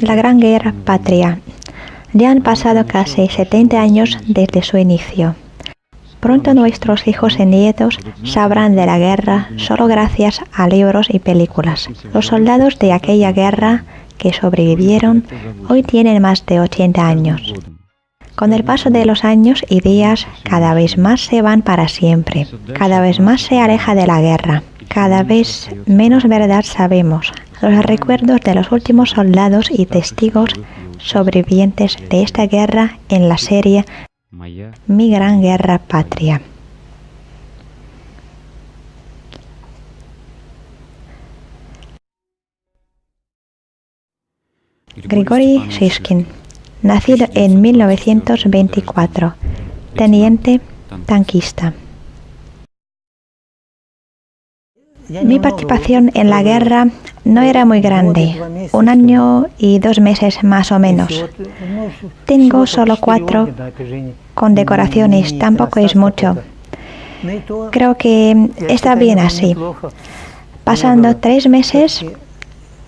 La Gran Guerra Patria. Ya han pasado casi 70 años desde su inicio. Pronto nuestros hijos y nietos sabrán de la guerra solo gracias a libros y películas. Los soldados de aquella guerra que sobrevivieron hoy tienen más de 80 años. Con el paso de los años y días, cada vez más se van para siempre. Cada vez más se aleja de la guerra. Cada vez menos verdad sabemos. Los recuerdos de los últimos soldados y testigos sobrevivientes de esta guerra en la serie Mi Gran Guerra Patria. Grigori Shishkin, nacido en 1924, teniente tanquista. Mi participación en la guerra no era muy grande, 1 año y 2 meses más o menos. Tengo solo 4 condecoraciones, tampoco es mucho. Creo que está bien así. Pasando 3 meses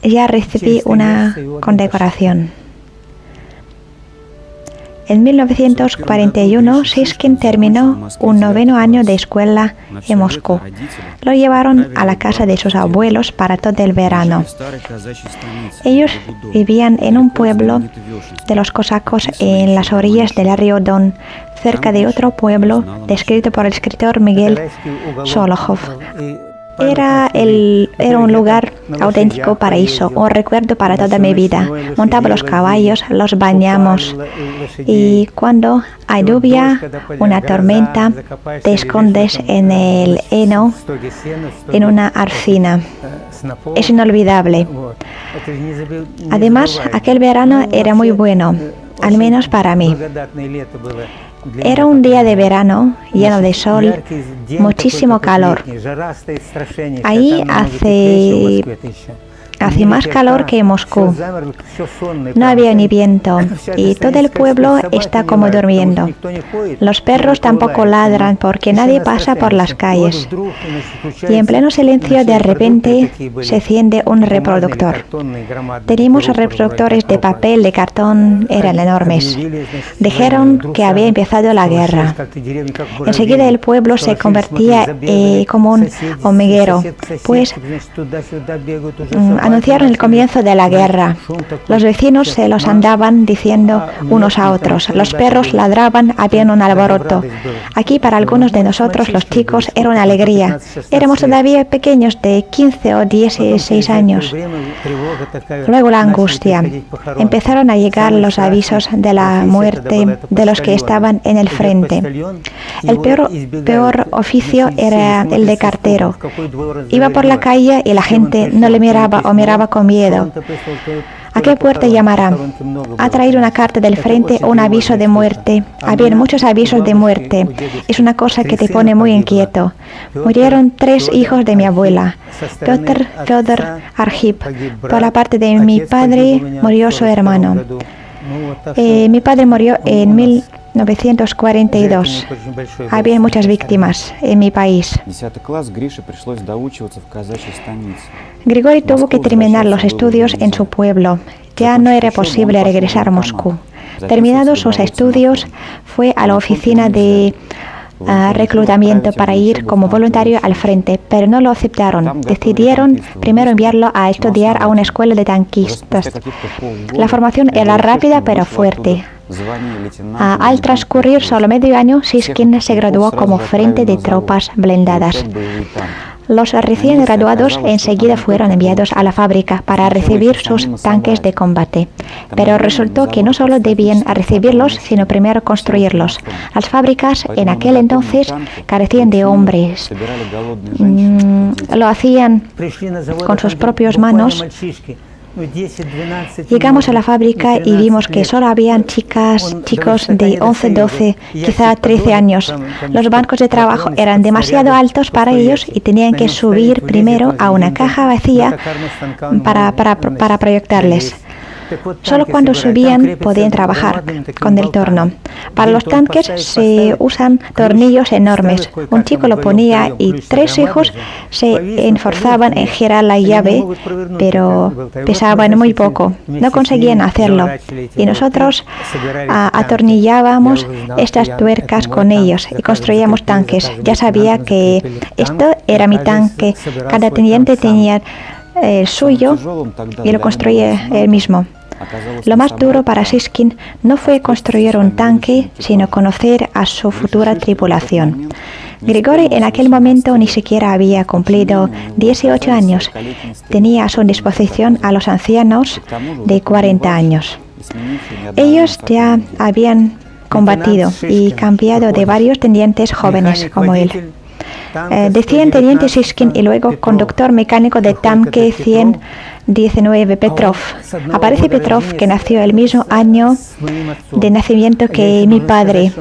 ya recibí una condecoración. En 1941, Shishkin terminó un 9º año de escuela en Moscú. Lo llevaron a la casa de sus abuelos para todo el verano. Ellos vivían en un pueblo de los cosacos en las orillas del río Don, cerca de otro pueblo descrito por el escritor Miguel Solokhov. Era un lugar auténtico paraíso, un recuerdo para toda mi vida. Montaba los caballos, los bañamos y cuando hay lluvia, una tormenta, te escondes en el heno, en una arcina. Es inolvidable. Además, aquel verano era muy bueno, al menos para mí. Era un día de verano, lleno de sol, muchísimo calor. Ahí hace más calor que en Moscú. No había ni viento y todo el pueblo está como durmiendo. Los perros tampoco ladran porque nadie pasa por las calles. Y en pleno silencio de repente se enciende un reproductor. Teníamos reproductores de papel, de cartón, eran enormes. Dijeron que había empezado la guerra. Enseguida el pueblo se convertía como un hormiguero, pues anunciaron el comienzo de la guerra. Los vecinos se los andaban diciendo unos a otros. Los perros ladraban, había un alboroto. Aquí para algunos de nosotros, los chicos, era una alegría. Éramos todavía pequeños de 15 o 16 años. Luego la angustia. Empezaron a llegar los avisos de la muerte de los que estaban en el frente. El peor oficio era el de cartero. Iba por la calle y la gente no le miraba o miraba con miedo. ¿A qué puerta llamará? Ha traído una carta del frente o un aviso de muerte. Había muchos avisos de muerte. Es una cosa que te pone muy inquieto. Murieron 3 hijos de mi abuela. Piotr, Fyodor, Arkhip. Por la parte de mi padre murió su hermano. Mi padre murió en 1942. Había muchas víctimas en mi país. Grigori tuvo que terminar los estudios en su pueblo. Ya no era posible regresar a Moscú. Terminados sus estudios, fue a la oficina de reclutamiento para ir como voluntario al frente, pero no lo aceptaron. Decidieron primero enviarlo a estudiar a una escuela de tanquistas. La formación era rápida pero fuerte. Al transcurrir solo medio año, Shishkin se graduó como frente de tropas blindadas. Los recién graduados enseguida fueron enviados a la fábrica para recibir sus tanques de combate. Pero resultó que no solo debían recibirlos, sino primero construirlos. Las fábricas en aquel entonces carecían de hombres. Lo hacían con sus propias manos. Llegamos a la fábrica y vimos que solo habían chicos de 11, 12, quizá 13 años. Los bancos de trabajo eran demasiado altos para ellos y tenían que subir primero a una caja vacía para proyectarles. Solo cuando subían podían trabajar con el torno. Para los tanques se usan tornillos enormes. Un chico lo ponía y 3 hijos se esforzaban en girar la llave, pero pesaban muy poco. No conseguían hacerlo. Y nosotros atornillábamos estas tuercas con ellos y construíamos tanques. Ya sabía que esto era mi tanque. Cada teniente tenía el suyo y lo construía él mismo. Lo más duro para Siskin no fue construir un tanque, sino conocer a su futura tripulación. Grigori en aquel momento ni siquiera había cumplido 18 años. Tenía a su disposición a los ancianos de 40 años. Ellos ya habían combatido y cambiado de varios tenientes jóvenes como él. Decían teniente Siskin y luego conductor mecánico de tanque 119 Petrov. Aparece Petrov, que nació el mismo año de nacimiento que mi padre.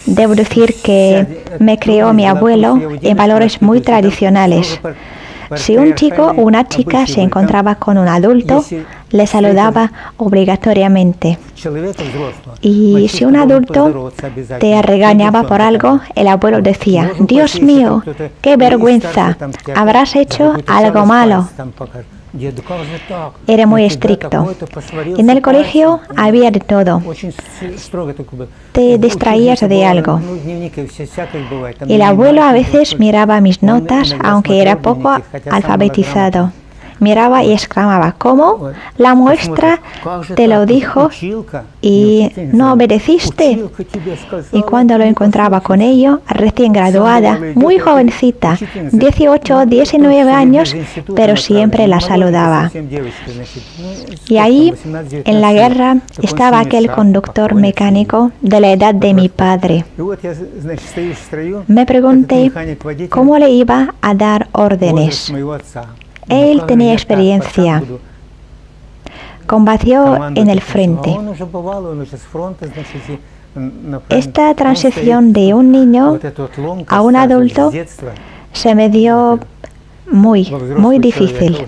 Debo decir que me crió mi abuelo en valores muy tradicionales. Si un chico o una chica se encontraba con un adulto, le saludaba obligatoriamente. Y si un adulto te regañaba por algo, el abuelo decía: «Dios mío, qué vergüenza, habrás hecho algo malo». Era muy estricto. En el colegio había de todo. Te distraías de algo. El abuelo a veces miraba mis notas, aunque era poco alfabetizado. Miraba y exclamaba: «¿Cómo? La maestra te lo dijo y no obedeciste». Y cuando lo encontraba con ello, recién graduada, muy jovencita, 18 o 19 años, pero siempre la saludaba. Y ahí, en la guerra, estaba aquel conductor mecánico de la edad de mi padre. Me pregunté cómo le iba a dar órdenes. Él tenía experiencia. Combatió en el frente. Esta transición de un niño a un adulto se me dio muy difícil.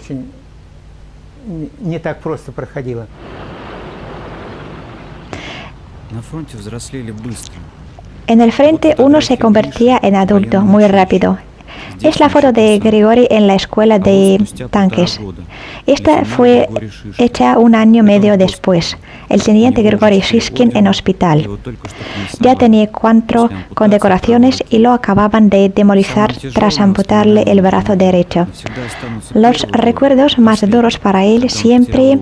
En el frente uno se convertía en adulto muy rápido. Es la foto de Grigori en la escuela de tanques. Esta fue hecha un año medio después. El teniente Grigori Siskin en hospital. Ya tenía 4 condecoraciones y lo acababan de demoler tras amputarle el brazo derecho. Los recuerdos más duros para él siempre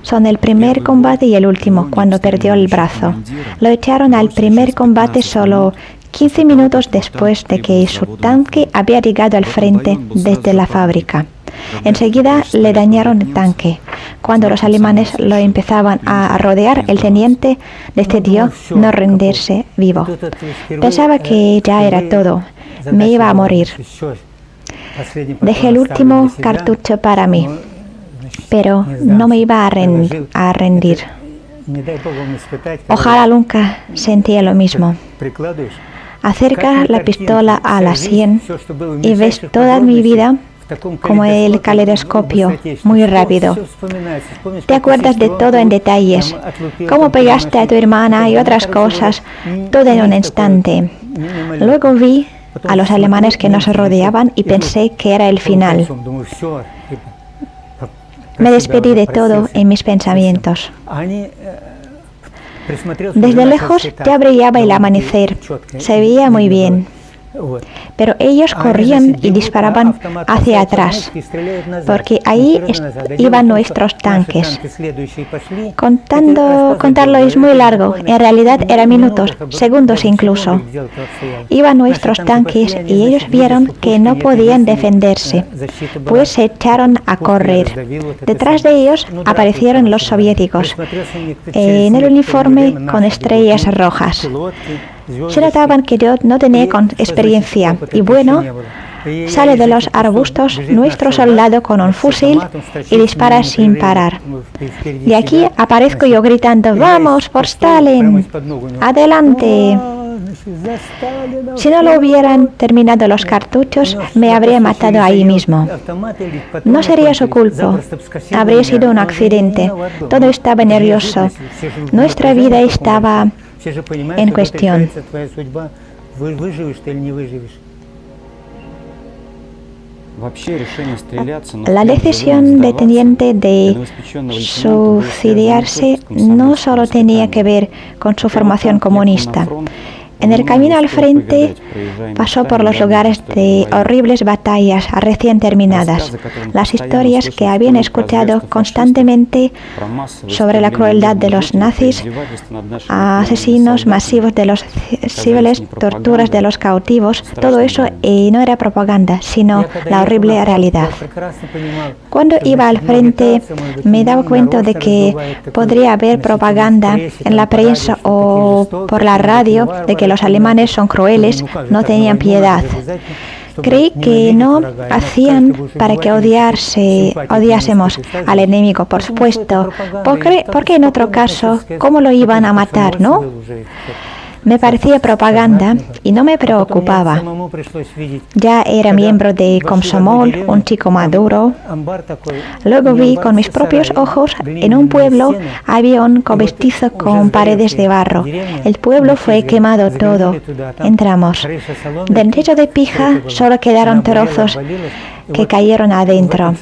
son el primer combate y el último, cuando perdió el brazo. Lo echaron al primer combate solo 15 minutos después de que su tanque había llegado al frente desde la fábrica. Enseguida le dañaron el tanque. Cuando los alemanes lo empezaban a rodear, el teniente decidió no rendirse vivo. Pensaba que ya era todo. Me iba a morir. Dejé el último cartucho para mí, pero no me iba a rendir. Ojalá nunca sentía lo mismo. Acerca la pistola a la sien y ves toda mi vida como el caleidoscopio, muy rápido. Te acuerdas de todo en detalles, cómo pegaste a tu hermana y otras cosas, todo en un instante. Luego vi a los alemanes que nos rodeaban y pensé que era el final. Me despedí de todo en mis pensamientos. Desde lejos ya brillaba el amanecer, se veía muy bien. Pero ellos corrían y disparaban hacia atrás, porque ahí iban nuestros tanques. Contarlo es muy largo, en realidad eran minutos, segundos incluso. Iban nuestros tanques y ellos vieron que no podían defenderse, pues se echaron a correr. Detrás de ellos aparecieron los soviéticos, en el uniforme con estrellas rojas. Se notaban que yo no tenía experiencia y bueno, sale de los arbustos nuestro soldado con un fusil y dispara sin parar. Y aquí aparezco yo gritando: «¡Vamos por Stalin! ¡Adelante!». Si no lo hubieran terminado los cartuchos, me habría matado ahí mismo. No sería su culpa. Habría sido un accidente. Todo estaba nervioso. Nuestra vida estaba en cuestión. La decisión del teniente de suicidarse no solo tenía que ver con su formación comunista. En el camino al frente pasó por los lugares de horribles batallas recién terminadas, las historias que habían escuchado constantemente sobre la crueldad de los nazis, asesinos masivos de los civiles, torturas de los cautivos, todo eso no era propaganda, sino la horrible realidad. Cuando iba al frente me daba cuenta de que podría haber propaganda en la prensa o por la radio de que los alemanes son crueles, no tenían piedad. Creí que no hacían para que odiásemos al enemigo, por supuesto, porque en otro caso, ¿cómo lo iban a matar, no? Me parecía propaganda y no me preocupaba. Ya era miembro de Komsomol, un chico maduro. Luego vi con mis propios ojos, en un pueblo había un cobertizo con paredes de barro. El pueblo fue quemado todo. Entramos. Del techo de pija solo quedaron trozos que cayeron adentro.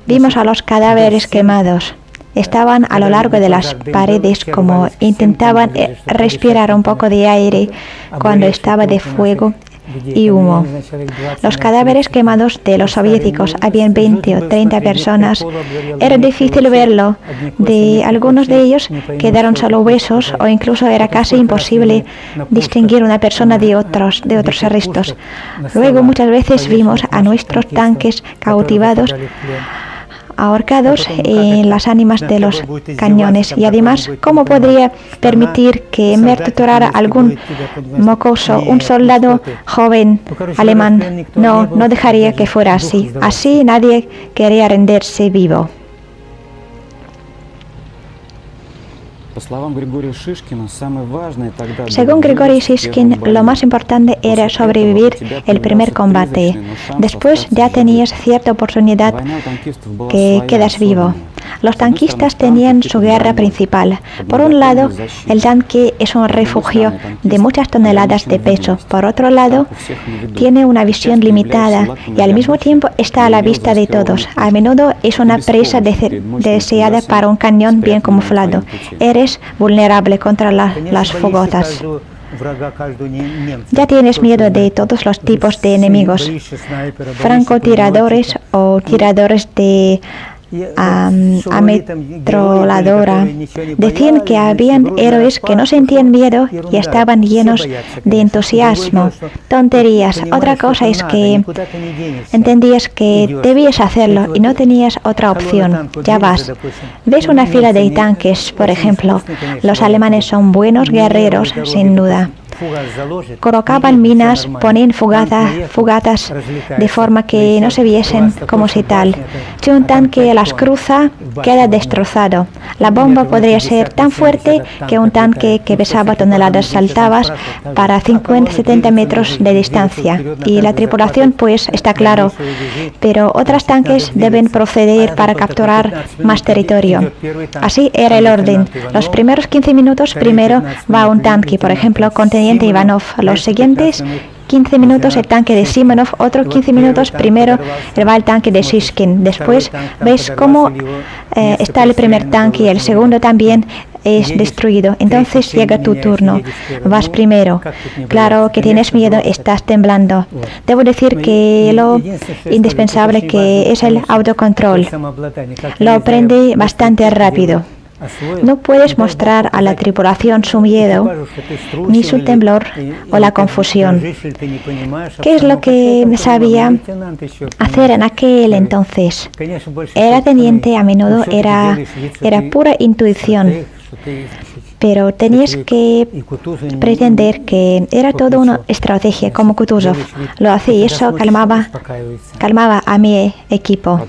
Vimos a los cadáveres quemados. Estaban a lo largo de las paredes como intentaban respirar un poco de aire cuando estaba de fuego y humo. Los cadáveres quemados de los soviéticos, habían 20 o 30 personas. Era difícil verlo. De algunos de ellos quedaron solo huesos o incluso era casi imposible distinguir una persona de otros restos. Luego muchas veces vimos a nuestros tanques cautivados, ahorcados en las ánimas de los cañones. Y además, ¿cómo podría permitir que me torturara algún mocoso, un soldado joven alemán? No dejaría que fuera así. Así nadie quería rendirse vivo. Según Grigori Shishkin, lo más importante era sobrevivir el primer combate. Después ya tenías cierta oportunidad que quedas vivo. Los tanquistas tenían su guerra principal. Por un lado, el tanque es un refugio de muchas toneladas de peso. Por otro lado, tiene una visión limitada y al mismo tiempo está a la vista de todos. A menudo es una presa deseada para un cañón bien camuflado. Eres vulnerable contra las fogotas. Ya tienes miedo de todos los tipos de enemigos, francotiradores o tiradores de ametralladora. Decían que habían héroes que no sentían miedo y estaban llenos de entusiasmo. Tonterías. Otra cosa es que entendías que debías hacerlo y no tenías otra opción. Ya vas. Ves una fila de tanques, por ejemplo. Los alemanes son buenos guerreros, sin duda. Colocaban minas, ponían fugatas de forma que no se viesen como si tal. Si un tanque las cruza, queda destrozado. La bomba podría ser tan fuerte que un tanque que pesaba toneladas saltaba para 50-70 metros de distancia. Y la tripulación, pues, está claro. Pero otros tanques deben proceder para capturar más territorio. Así era el orden. Los primeros 15 minutos, primero va un tanque, por ejemplo, con teniente Ivanov. Los siguientes 15 minutos el tanque de Simonov, otros 15 minutos primero va el tanque de Shishkin. Después ves cómo está el primer tanque y el segundo también es destruido. Entonces llega tu turno. Vas primero. Claro que tienes miedo, estás temblando. Debo decir que lo indispensable que es el autocontrol. Lo aprende bastante rápido. No puedes mostrar a la tripulación su miedo, ni su temblor o la confusión. ¿Qué es lo que sabía hacer en aquel entonces? Era teniente, a menudo era pura intuición, pero tenías que pretender que era toda una estrategia, como Kutuzov lo hacía, y eso calmaba a mi equipo.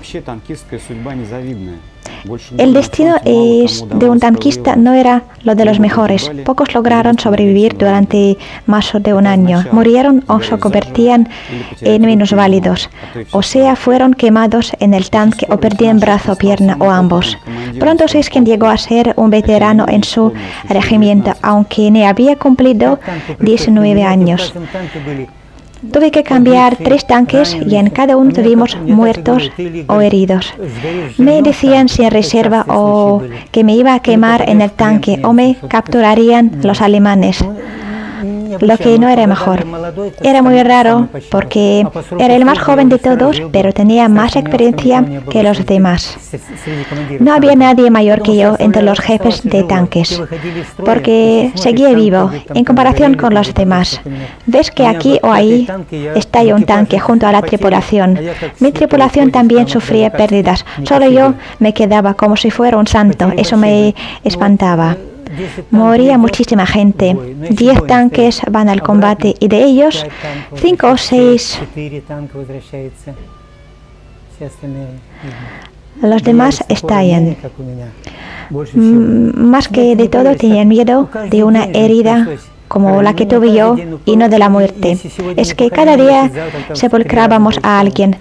El destino de un tanquista no era lo de los mejores. Pocos lograron sobrevivir durante más de un año. Murieron o se convertían en minusválidos, o sea, fueron quemados en el tanque o perdían brazo, pierna o ambos. Pronto Shishkin llegó a ser un veterano en su regimiento, aunque ni había cumplido 19 años. Tuve que cambiar 3 tanques y en cada uno tuvimos muertos o heridos. Me decían sin reserva o que me iba a quemar en el tanque o me capturarían los alemanes, lo que no era mejor. Era muy raro porque era el más joven de todos, pero tenía más experiencia que los demás. No había nadie mayor que yo entre los jefes de tanques, porque seguía vivo en comparación con los demás. Ves que aquí o ahí estalla un tanque junto a la tripulación. Mi tripulación también sufría pérdidas, solo yo me quedaba como si fuera un santo. Eso me espantaba. Moría muchísima gente. 10 tanques van al combate y de ellos 5 o 6 los demás estallan. Más que de todo tenían miedo de una herida como la que tuve yo y no de la muerte. Es que cada día sepulcrábamos a alguien.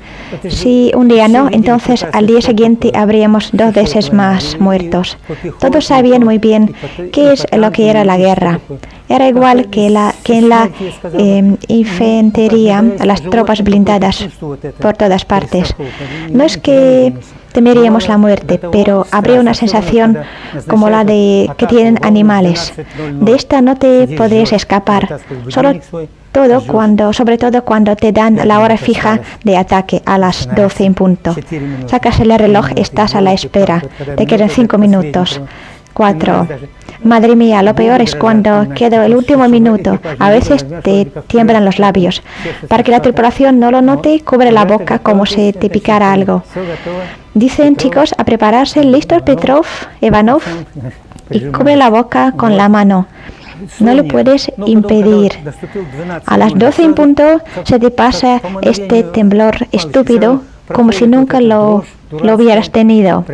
Si un día no, entonces al día siguiente habríamos 2 veces más muertos. Todos sabían muy bien qué es lo que era la guerra. Era igual que en la infantería, las tropas blindadas por todas partes. No es que temeríamos la muerte, pero habría una sensación como la de que tienen animales. De esta no te podrías escapar, sobre todo cuando te dan la hora fija de ataque a las 12 en punto. Sacas el reloj, estás a la espera, te quedan 5 minutos. 4. Madre mía, lo peor es cuando queda el último minuto. A veces te tiemblan los labios. Para que la tripulación no lo note, cubre la boca como si te picara algo. Dicen, chicos, a prepararse. ¿Listos, Petrov, Ivanov? Y cubre la boca con la mano. No lo puedes impedir. A las 12 en punto se te pasa este temblor estúpido como si nunca lo hubieras tenido.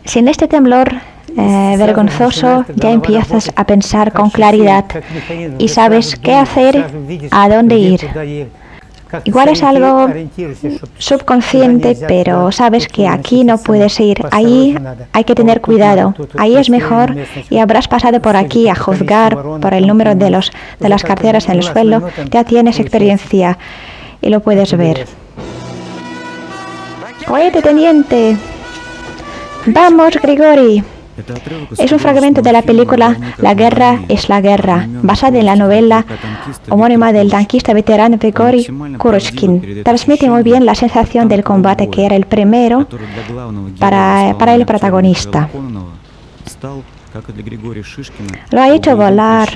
Sin este temblor vergonzoso ya empiezas a pensar con claridad y sabes qué hacer, a dónde ir. Igual es algo subconsciente, pero sabes que aquí no puedes ir, ahí hay que tener cuidado, ahí es mejor y habrás pasado por aquí a juzgar por el número de las carteras en el suelo, ya tienes experiencia y lo puedes ver. Oye, teniente. Vamos, Grigori. Es un fragmento de la película La guerra es la guerra, basada en la novela homónima del tanquista veterano Grigori Kurochkin. Transmite muy bien la sensación del combate que era el primero para el protagonista. Lo ha hecho volar.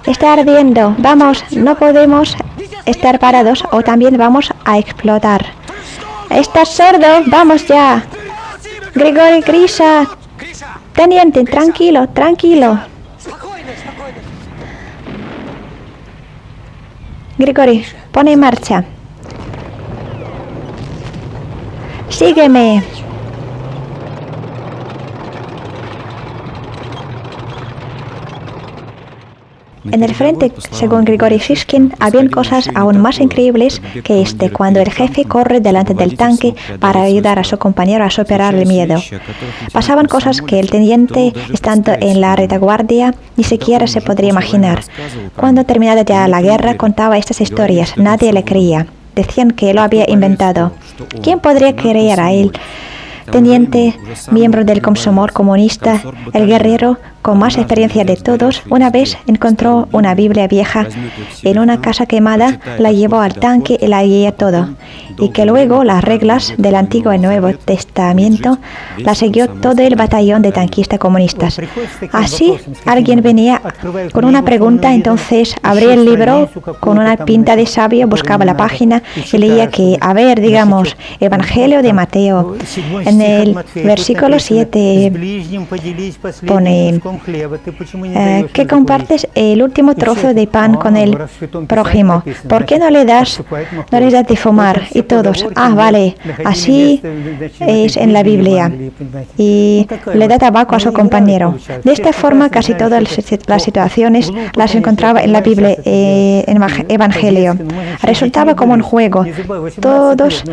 Está ardiendo. Vamos, no podemos estar parados o también vamos a explotar. ¿Estás sordo? Vamos ya. Grigori, Grisha. Teniente, tranquilo, tranquilo. Grigori, pone en marcha. Sígueme. En el frente, según Grigori Shishkin, habían cosas aún más increíbles que cuando el jefe corre delante del tanque para ayudar a su compañero a superar el miedo. Pasaban cosas que el teniente, estando en la retaguardia, ni siquiera se podría imaginar. Cuando terminada ya la guerra, contaba estas historias. Nadie le creía. Decían que lo había inventado. ¿Quién podría creer a él? Teniente, miembro del Komsomol comunista, el guerrero con más experiencia de todos, una vez encontró una Biblia vieja en una casa quemada, la llevó al tanque y la guió todo, y que luego las reglas del Antiguo y Nuevo Testamento las siguió todo el batallón de tanquistas comunistas. Así, alguien venía con una pregunta, entonces abría el libro con una pinta de sabio, buscaba la página y leía que, a ver, digamos, Evangelio de Mateo, en En el versículo 7 pone que compartes el último trozo de pan con el prójimo. ¿Por qué no les das de fumar? Y todos, vale, así es en la Biblia. Y le da tabaco a su compañero. De esta forma, casi todas las situaciones las encontraba en la Biblia, en el Evangelio. Resultaba como un juego. Todos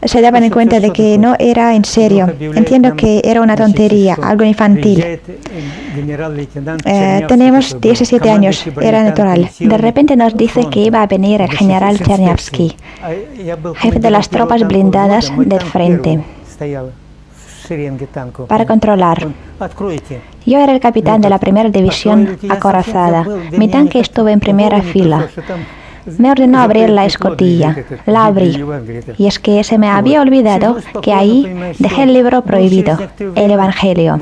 se daban cuenta de que no era en serio. Entiendo que era una tontería, algo infantil. Tenemos 17 años, era natural. De repente nos dice que iba a venir el general Chernyavsky, jefe de las tropas blindadas del frente, para controlar. Yo era el capitán de la primera división acorazada. Mi tanque estuvo en primera fila. Me ordenó abrir la escotilla. La abrí. Y es que se me había olvidado que ahí dejé el libro prohibido, el Evangelio.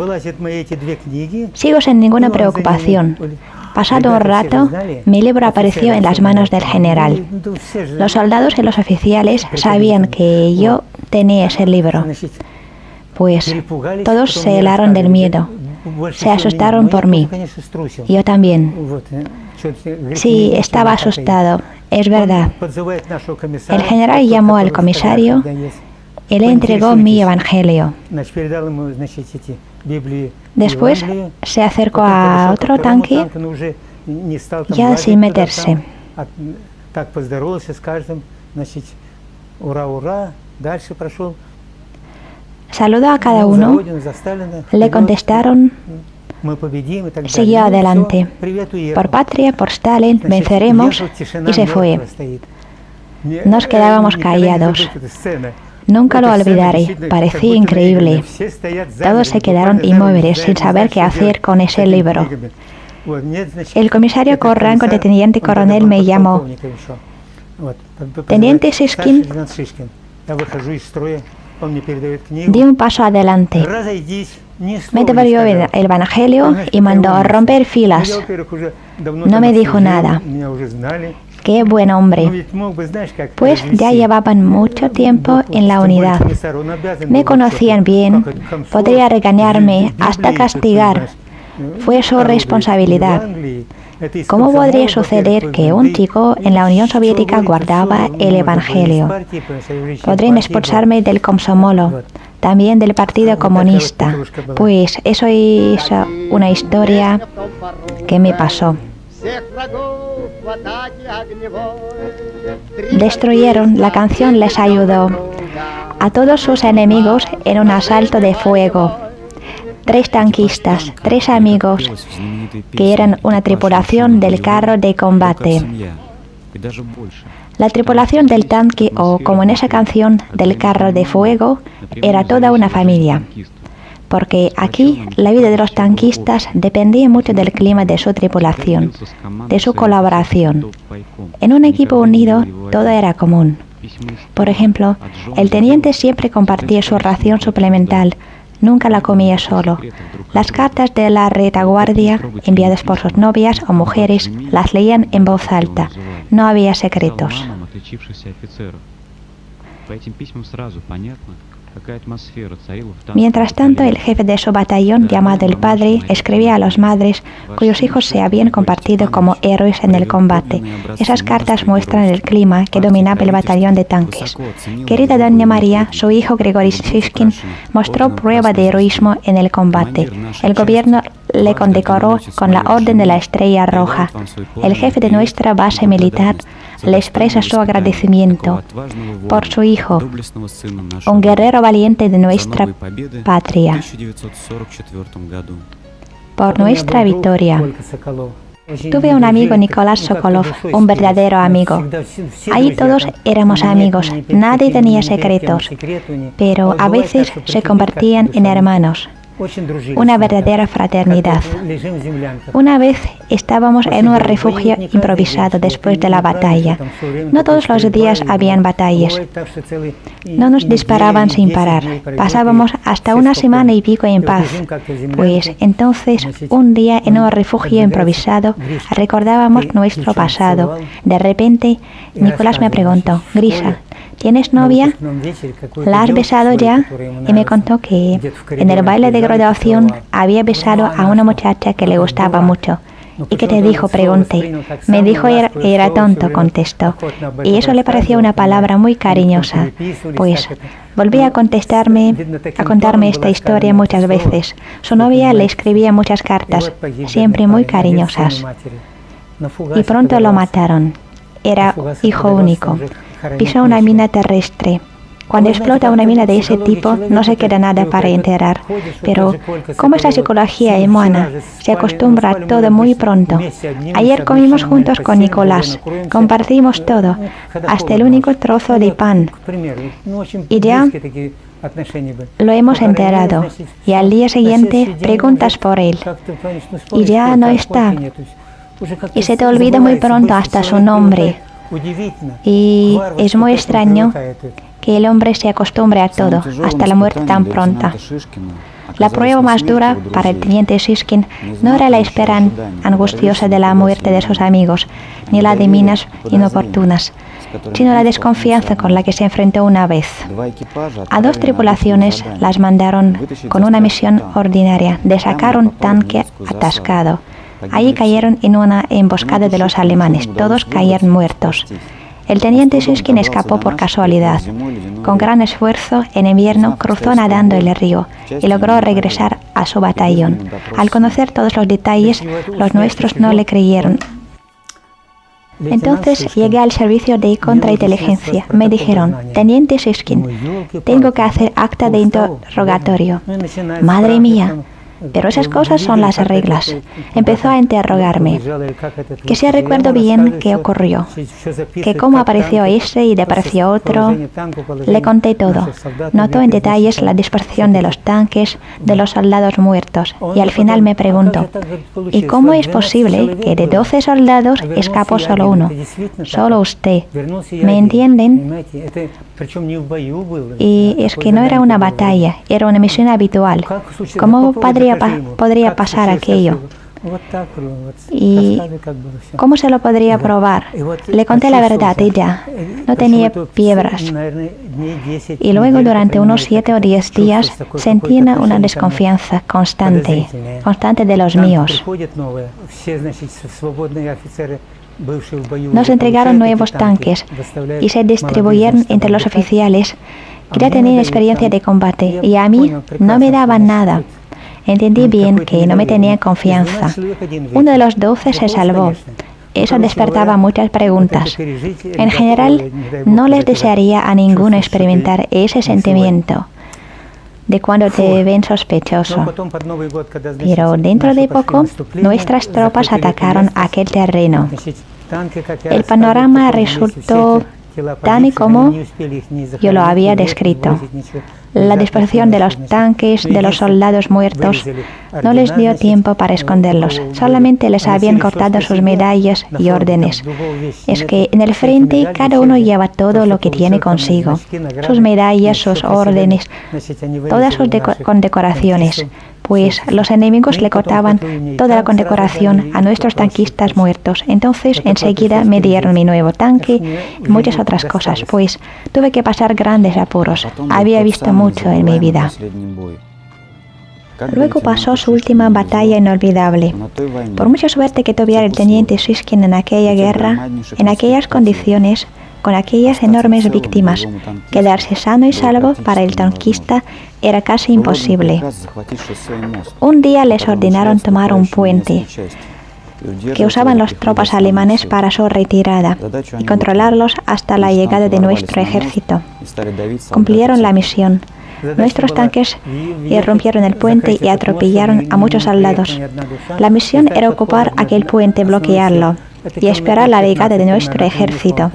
Sigo sin ninguna preocupación. Pasado un rato, mi libro apareció en las manos del general. Los soldados y los oficiales sabían que yo tenía ese libro. Pues todos se helaron del miedo. Se asustaron por mí. Yo también. Sí, estaba asustado. Es verdad. El general llamó al comisario y le entregó mi Evangelio. Después se acercó a otro tanque, ya sin meterse. Saludó a cada uno, le contestaron, siguió adelante. Por patria, por Stalin, venceremos, y se fue. Nos quedábamos callados. Nunca lo olvidaré, parecía increíble. Todos se quedaron inmóviles sin saber qué hacer con ese libro. El comisario con rango de teniente coronel me llamó. Teniente Shishkin, di un paso adelante. Me devolvió el Evangelio y mandó a romper filas. No me dijo nada. ¡Qué buen hombre! Pues ya llevaban mucho tiempo en la unidad. Me conocían bien, podría regañarme, hasta castigar. Fue su responsabilidad. ¿Cómo podría suceder que un chico en la Unión Soviética guardaba el Evangelio? Podrían expulsarme del Komsomolo, también del Partido Comunista. Pues eso es una historia que me pasó. Destruyeron, la canción les ayudó a todos sus enemigos en un asalto de fuego. 3 tanquistas, 3 amigos, que eran una tripulación del carro de combate. La tripulación del tanque, o como en esa canción, del carro de fuego, era toda una familia. Porque aquí la vida de los tanquistas dependía mucho del clima de su tripulación, de su colaboración. En un equipo unido todo era común. Por ejemplo, el teniente siempre compartía su ración suplemental, nunca la comía solo. Las cartas de la retaguardia, enviadas por sus novias o mujeres, las leían en voz alta. No había secretos. Mientras tanto, el jefe de su batallón, llamado el Padre, escribía a las madres cuyos hijos se habían compartido como héroes en el combate. Esas cartas muestran el clima que dominaba el batallón de tanques. Querida Doña María, su hijo Grigory Shishkin mostró prueba de heroísmo en el combate. El gobierno le condecoró con la Orden de la Estrella Roja. El jefe de nuestra base militar le expresa su agradecimiento por su hijo, un guerrero valiente de nuestra patria, por nuestra victoria. Tuve un amigo, Nicolás Sokolov, un verdadero amigo. Ahí todos éramos amigos, nadie tenía secretos, pero a veces se convertían en hermanos. Una verdadera fraternidad. Una vez estábamos en un refugio improvisado después de la batalla. No todos los días habían batallas. No nos disparaban sin parar. Pasábamos hasta una semana y pico en paz. Pues entonces, un día en un refugio improvisado, recordábamos nuestro pasado. De repente, Nicolás me preguntó: Grisha, ¿Tienes novia? ¿La has besado ya? Y me contó que en el baile de graduación había besado a una muchacha que le gustaba mucho. ¿Y qué te dijo?, pregunté. Me dijo que era tonto, contestó. Y eso le pareció una palabra muy cariñosa. Pues volví a contarme esta historia muchas veces. Su novia le escribía muchas cartas, siempre muy cariñosas. Y pronto lo mataron. Era hijo único. Pisó una mina terrestre. Cuando explota una mina de ese tipo, no se queda nada para enterrar. Pero, como es la psicología humana, se acostumbra a todo muy pronto. Ayer comimos juntos con Nicolás. Compartimos todo, hasta el único trozo de pan. Y ya lo hemos enterrado. Y al día siguiente preguntas por él. Y ya no está. Y se te olvida muy pronto hasta su nombre. Y es muy extraño que el hombre se acostumbre a todo, hasta la muerte tan pronta. La prueba más dura para el teniente Siskin no era la espera angustiosa de la muerte de sus amigos, ni la de minas inoportunas, sino la desconfianza con la que se enfrentó una vez. A 2 tripulaciones las mandaron con una misión ordinaria de sacar un tanque atascado. Allí cayeron en una emboscada de los alemanes. Todos cayeron muertos. El teniente Siskin escapó por casualidad. Con gran esfuerzo, en invierno, cruzó nadando el río y logró regresar a su batallón. Al conocer todos los detalles, los nuestros no le creyeron. Entonces llegué al servicio de contrainteligencia. Me dijeron: teniente Siskin, tengo que hacer acta de interrogatorio. Madre mía. Pero esas cosas son las reglas. Empezó a interrogarme. Que si recuerdo bien qué ocurrió. Que cómo apareció ese y desapareció otro. Le conté todo. Notó en detalles la dispersión de los tanques, de los soldados muertos. Y al final me preguntó: ¿y cómo es posible que de 12 soldados escapó solo uno? Solo usted. ¿Me entienden? Y es que no era una batalla, era una misión habitual. ¿Cómo podría pasar aquello? ¿Y cómo se lo podría probar? Le conté la verdad y ya. No tenía piedras. Y luego durante unos 7 o 10 días sentí una desconfianza constante de los míos. Nos entregaron nuevos tanques y se distribuyeron entre los oficiales que ya tenían experiencia de combate y a mí no me daban nada. Entendí bien que no me tenían confianza. Uno de los 12 se salvó. Eso despertaba muchas preguntas. En general, no les desearía a ninguno experimentar ese sentimiento de cuando te ven sospechoso. Pero dentro de poco, nuestras tropas atacaron aquel terreno. El panorama resultó tan y como yo lo había descrito. La dispersión de los tanques, de los soldados muertos, no les dio tiempo para esconderlos. Solamente les habían cortado sus medallas y órdenes. Es que en el frente cada uno lleva todo lo que tiene consigo. Sus medallas, sus órdenes, todas sus condecoraciones. Pues los enemigos le cortaban toda la condecoración a nuestros tanquistas muertos. Entonces enseguida me dieron mi nuevo tanque y muchas otras cosas, pues tuve que pasar grandes apuros. Había visto mucho en mi vida. Luego pasó su última batalla inolvidable. Por mucha suerte que tuviera el teniente Siskin en aquella guerra, en aquellas condiciones, con aquellas enormes víctimas, quedarse sano y salvo para el tanquista era casi imposible. Un día les ordenaron tomar un puente que usaban las tropas alemanes para su retirada y controlarlos hasta la llegada de nuestro ejército. Cumplieron la misión. Nuestros tanques irrumpieron el puente y atropellaron a muchos soldados. La misión era ocupar aquel puente, bloquearlo y esperar la llegada de nuestro ejército.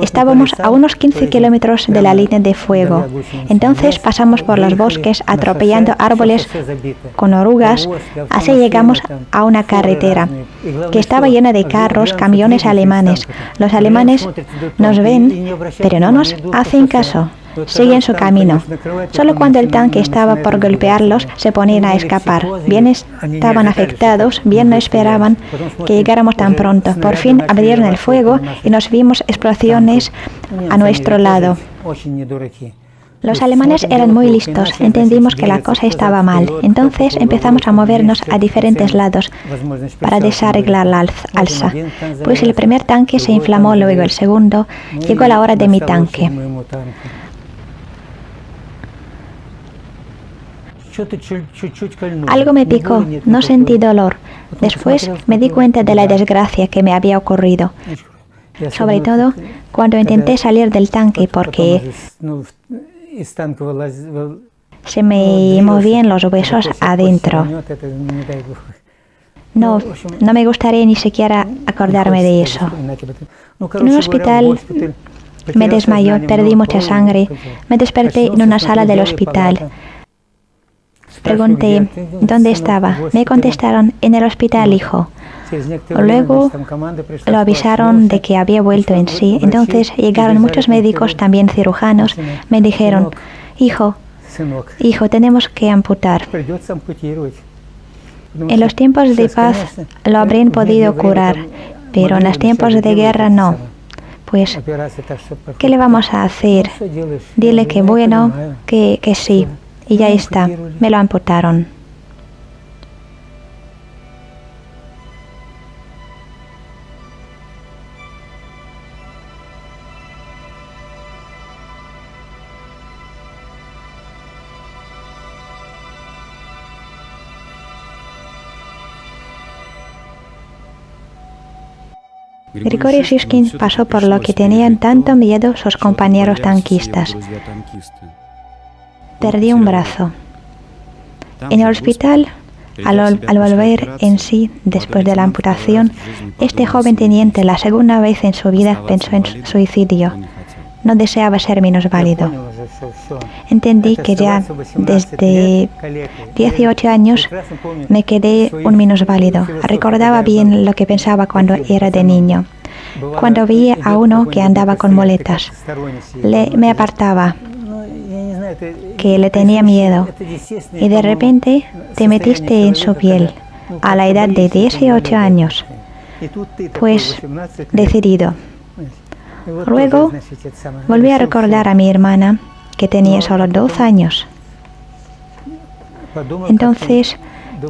Estábamos a unos 15 kilómetros de la línea de fuego. Entonces pasamos por los bosques atropellando árboles con orugas. Así llegamos a una carretera que estaba llena de carros, camiones alemanes. Los alemanes nos ven, pero no nos hacen caso. Seguían su camino. Solo cuando el tanque estaba por golpearlos, se ponían a escapar. Bien estaban afectados, bien no esperaban que llegáramos tan pronto. Por fin abrieron el fuego y nos vimos explosiones a nuestro lado. Los alemanes eran muy listos, entendimos que la cosa estaba mal. Entonces empezamos a movernos a diferentes lados para desarreglar la alza. Pues el primer tanque se inflamó, luego el segundo. Llegó la hora de mi tanque. Algo me picó, no sentí dolor. Después me di cuenta de la desgracia que me había ocurrido. Sobre todo cuando intenté salir del tanque porque se me movían los huesos adentro. No me gustaría ni siquiera acordarme de eso. En un hospital me desmayó, perdí mucha sangre. Me desperté en una sala del hospital. Pregunté, ¿dónde estaba? Me contestaron, en el hospital, hijo. Luego lo avisaron de que había vuelto en sí. Entonces llegaron muchos médicos, también cirujanos. Me dijeron, hijo, tenemos que amputar. En los tiempos de paz lo habrían podido curar, pero en los tiempos de guerra no. Pues, ¿qué le vamos a hacer? Dile que bueno, que sí. Y ya está, me lo amputaron. Grigori Shishkin pasó por lo que tenían tanto miedo sus compañeros tanquistas. Perdió un brazo. En el hospital, al volver en sí después de la amputación, este joven teniente la segunda vez en su vida pensó en suicidio. No deseaba ser minusválido. Entendí que ya desde 18 años me quedé un minusválido. Recordaba bien lo que pensaba cuando era de niño. Cuando veía a uno que andaba con muletas, me apartaba, que le tenía miedo, y de repente te metiste en su piel a la edad de 18 años, pues decidido. Luego volví a recordar a mi hermana, que tenía solo 2 años. Entonces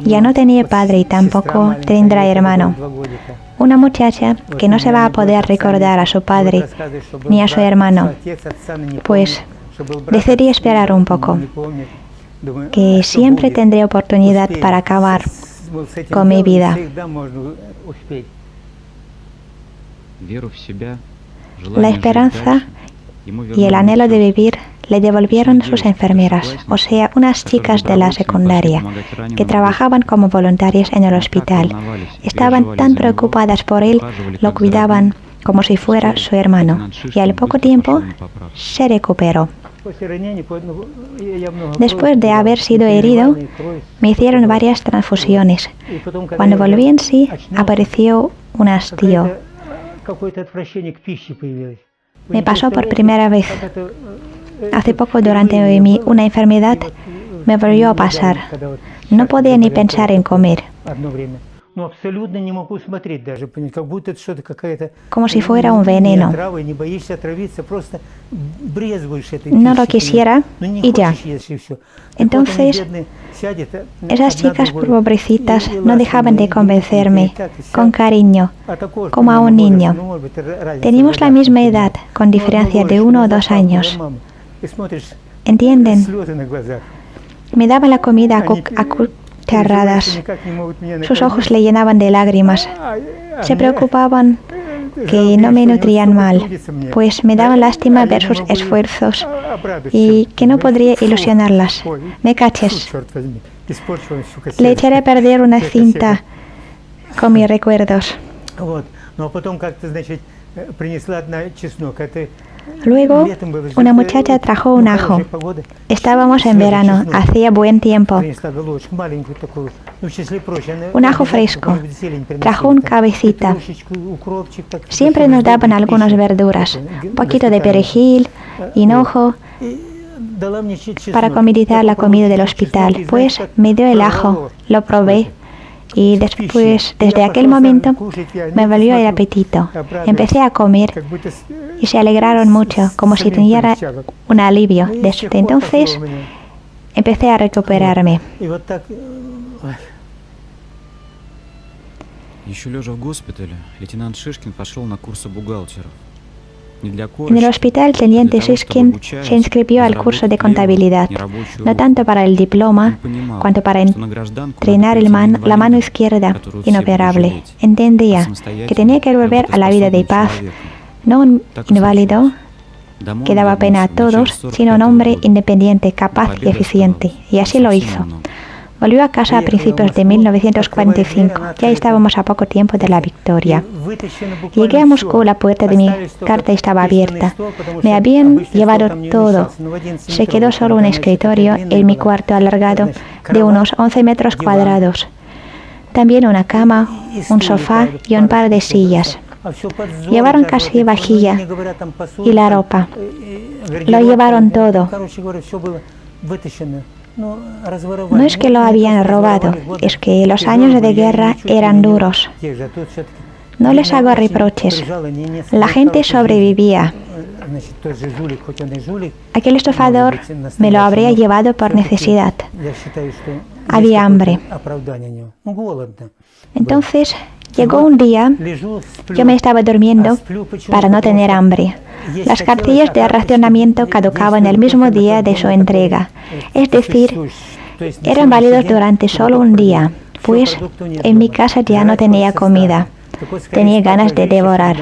ya no tenía padre y tampoco tendrá hermano. Una muchacha que no se va a poder recordar a su padre ni a su hermano, pues decidí esperar un poco, que siempre tendré oportunidad para acabar con mi vida. La esperanza y el anhelo de vivir le devolvieron sus enfermeras, o sea, unas chicas de la secundaria, que trabajaban como voluntarias en el hospital. Estaban tan preocupadas por él, lo cuidaban como si fuera su hermano, y al poco tiempo se recuperó. Después de haber sido herido, me hicieron varias transfusiones. Cuando volví en sí, apareció un hastío. Me pasó por primera vez. Hace poco, durante una enfermedad, me volvió a pasar. No podía ni pensar en comer. Como si fuera un veneno. No lo quisiera y ya. Entonces, esas chicas pobrecitas no dejaban de convencerme, con cariño, como a un niño. Teníamos la misma edad, con diferencia de 1 o 2 años. ¿Entienden? Me daban la comida a cucharadas. Sus ojos le llenaban de lágrimas. Se preocupaban que no me nutrían mal, pues me daba lástima ver sus esfuerzos y que no podría ilusionarlas. Me caches. Le echaré a perder una cinta con mis recuerdos. Luego, una muchacha trajo un ajo. Estábamos en verano, hacía buen tiempo. Un ajo fresco. Trajo un cabecita. Siempre nos daban algunas verduras, un poquito de perejil, hinojo para comoditar la comida del hospital. Pues me dio el ajo, lo probé y después, desde aquel momento, me volvió el apetito. Empecé a comer y se alegraron mucho, como si tuviera un alivio. Desde entonces empecé a recuperarme. Еще лежа в госпитале, лейтенант Шишкин пошел на курсы бухгалтеров. En el hospital, Teniente Shishkin se inscribió al curso de contabilidad, no tanto para el diploma, cuanto para entrenar la mano izquierda inoperable. Entendía que tenía que volver a la vida de paz, no un inválido que daba pena a todos, sino un hombre independiente, capaz y eficiente. Y así lo hizo. Volvió a casa a principios de 1945. Ya estábamos a poco tiempo de la victoria. Llegué a Moscú, la puerta de mi carta estaba abierta. Me habían llevado todo. Se quedó solo un escritorio en mi cuarto alargado de unos 11 metros cuadrados. También una cama, un sofá y un par de sillas. Llevaron casi vajilla y la ropa. Lo llevaron todo. No es que lo habían robado, es que los años de guerra eran duros. No les hago reproches. La gente sobrevivía. Aquel estafador me lo habría llevado por necesidad. Había hambre. Entonces llegó un día, yo me estaba durmiendo para no tener hambre. Las cartillas de racionamiento caducaban el mismo día de su entrega, es decir, eran válidos durante solo un día, pues en mi casa ya no tenía comida. Tenía ganas de devorar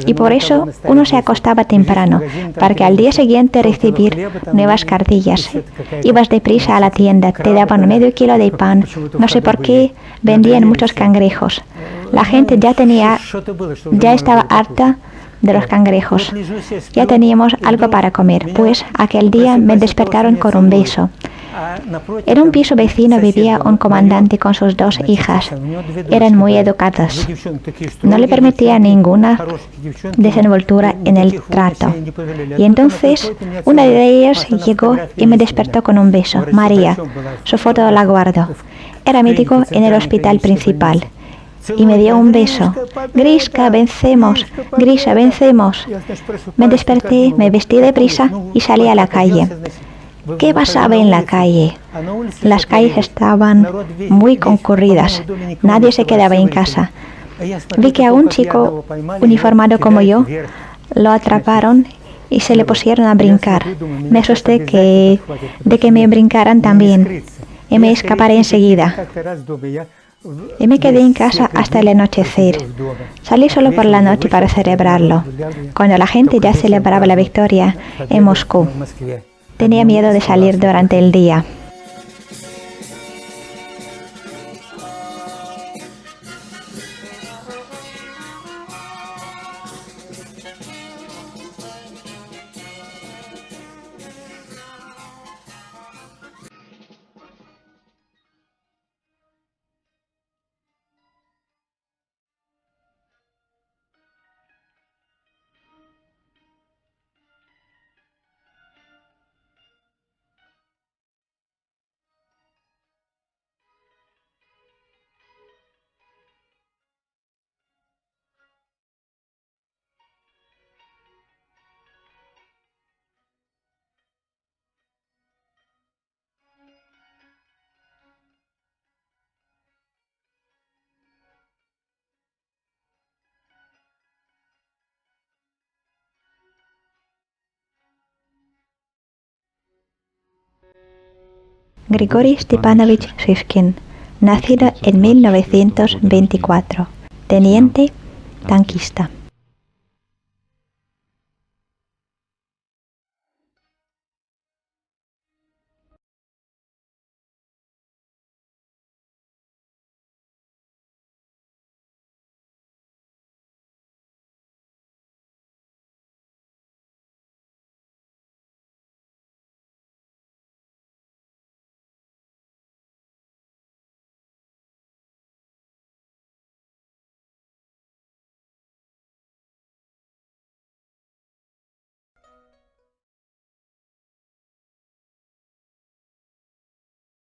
y por eso uno se acostaba temprano para que al día siguiente recibir nuevas cartillas. Ibas deprisa a la tienda, te daban medio kilo de pan, no sé por qué vendían muchos cangrejos. La gente ya estaba harta de los cangrejos. Ya teníamos algo para comer, pues aquel día me despertaron con un beso. En un piso vecino vivía un comandante con sus 2 hijas. Eran muy educadas. No le permitía ninguna desenvoltura en el trato. Y entonces una de ellas llegó y me despertó con un beso. María, su foto la guardo. Era médico en el hospital principal. Y me dio un beso. Grishka, vencemos. Grisha, vencemos. Me desperté, me vestí deprisa y salí a la calle. ¿Qué pasaba en la calle? Las calles estaban muy concurridas. Nadie se quedaba en casa. Vi que a un chico uniformado como yo lo atraparon y se le pusieron a brincar. Me asusté de que me brincaran también y me escaparé enseguida. Y me quedé en casa hasta el anochecer. Salí solo por la noche para celebrarlo, cuando la gente ya celebraba la victoria en Moscú. Tenía miedo de salir durante el día. Grigori Stepanovich Shishkin, nacido en 1924, teniente tanquista.